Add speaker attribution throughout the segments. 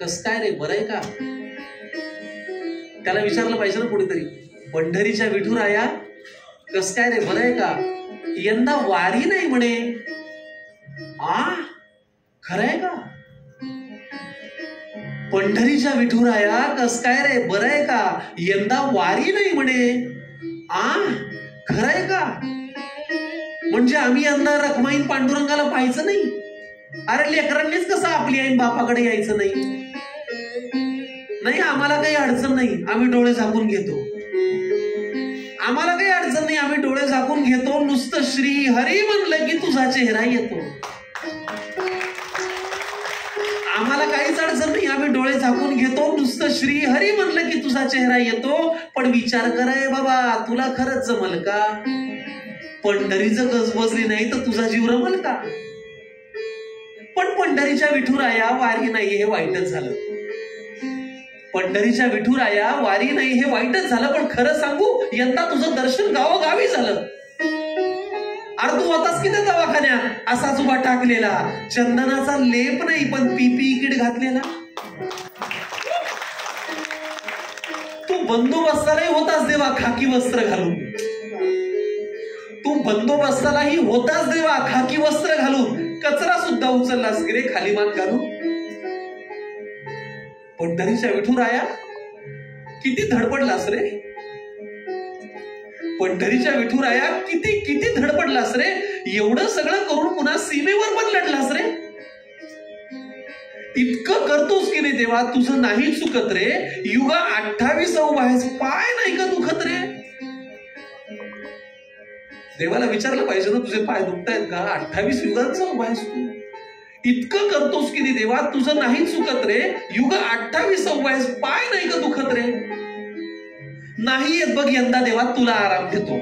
Speaker 1: कस काय रे, बरं आहे का? त्याला विचारलं पाहिजे ना कोणीतरी, पंढरीच्या विठुराया कस काय रे, बरं आहे का? यंदा वारी नाही म्हणे. खरंय का? पंढरीच्या विठुराया कस काय रे, बरं आहे का? यंदा वारी नाही म्हणे. खरंय का? म्हणजे आम्ही यंदा रखमाईन पांडुरंगाला पाहायचं नाही? अरे लेकरांनीच कसं आपली आईन बापाकडे यायचं नाही? नाही, आम्हाला काही अडचण नाही, आम्ही डोळे झाकून घेतो. आम्हाला काही अडचण नाही, आम्ही डोळे झाकून घेतो. नुसतं श्री हरी म्हणलं की तुझा चेहरा येतो. आम्हाला काहीच अडचण नाही, आम्ही डोळे झाकून घेतो. नुसतं श्री हरी म्हणलं की तुझा चेहरा येतो. पण विचार कराय बाबा, तुला खरंच जमल का? पंढरीचं गजबजली नाही तर तुझा जीव रमल का? पण पंढरीच्या विठुराया वारी नाही हे वाईटच झालं. पंढरीच्या विठुराया वारी नाही हे वाईटच झालं. पण खरं सांगू, यंदा तुझं दर्शन गावोगावी झालं. अरे तू होतास किती दवाखान्यात, असाच उभा टाकलेला, चंदनाचा लेप नाही पण पीपीई किट घातलेला. तू बंदोबस्तालाही होतास देवा खाकी वस्त्र घालून. तू बंदोबस्तालाही होतास देवा खाकी वस्त्र घालून. कचरा सुद्धा उचललास की रे खाली मान घालून. पंढरीच्या विठुराया किती धडपडलास रे. पंढरीच्या विठुराया किती किती धडपडलास रे. एवढं सगळं करून पुन्हा सीमेवर पण लढलास रे. इतकं करतोस की नाही देवा, तुझं नाही चुकत रे. युगा 28 आहेस, पाय नाही का दुखत रे? देवाला विचारलं पाहिजे ना, तुझे पाय दुखतायत का? 28 युगांचा उभा आहेस तू. इतकं करतोस की नाही देवा, तुझं नाही चुकत रे. युग 28 आहेस, पाय नाही का दुखत रे? नाही येत बघ यंदा देवा तुला आराम देतो.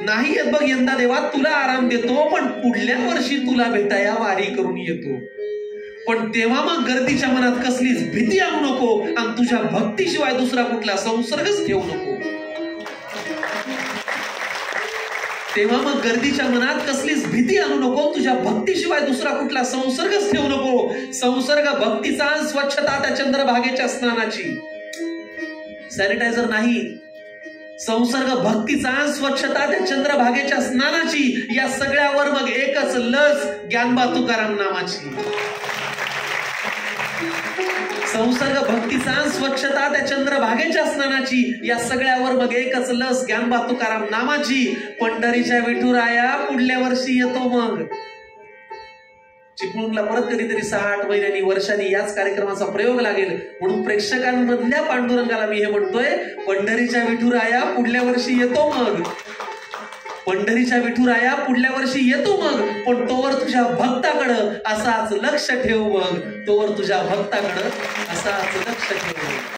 Speaker 1: नाही येत बघ यंदा देवा तुला आराम देतो. पण पुढल्या वर्षी तुला भेटाया वारी करून येतो. पण तेव्हा मग गर्दीच्या मनात कसलीच भीती आणू नको आणि तुझ्या भक्तीशिवाय दुसरा कुठला संसर्गच ठेवू नको. तेव्हा मग गर्दीच्या मनात कसलीच भीती आणू नको. तुझ्या भक्तीशिवाय दुसरा कुठला संसर्गच ठेवू नको. संसर्ग भक्तीचा, स्वच्छता त्या चंद्रभागेच्या स्नानाची. सॅनिटायझर नाही, संसर्ग भक्तीचा, स्वच्छता त्या चंद्रभागेच्या स्नानाची. या सगळ्यावर मग एकच लस, ज्ञानबा तुकाराम नामाची. संसर्ग भक्तीचा, स्वच्छता त्या चंद्रभागेच्या स्नानाची. या सगळ्यावर मग एकच लस, ज्ञानबा तुकाराम नामाची. पंढरीच्या विठुराया पुढल्या वर्षी येतो मग. चिपळूणला परत कधीतरी 6-8 महिन्यांनी, वर्षांनी याच कार्यक्रमाचा प्रयोग लागेल. म्हणून प्रेक्षकांमधल्या पांडुरंगाला मी हे म्हणतोय, पंढरीच्या विठुराया पुढल्या वर्षी येतो मग. पंढरीच्या विठुराया पुढल्या वर्षी येतो मग. पण तोवर तुझ्या भक्ताकडं असाच लक्ष ठेव मग. तोवर तुझ्या भक्ताकडं असाच लक्ष ठेव.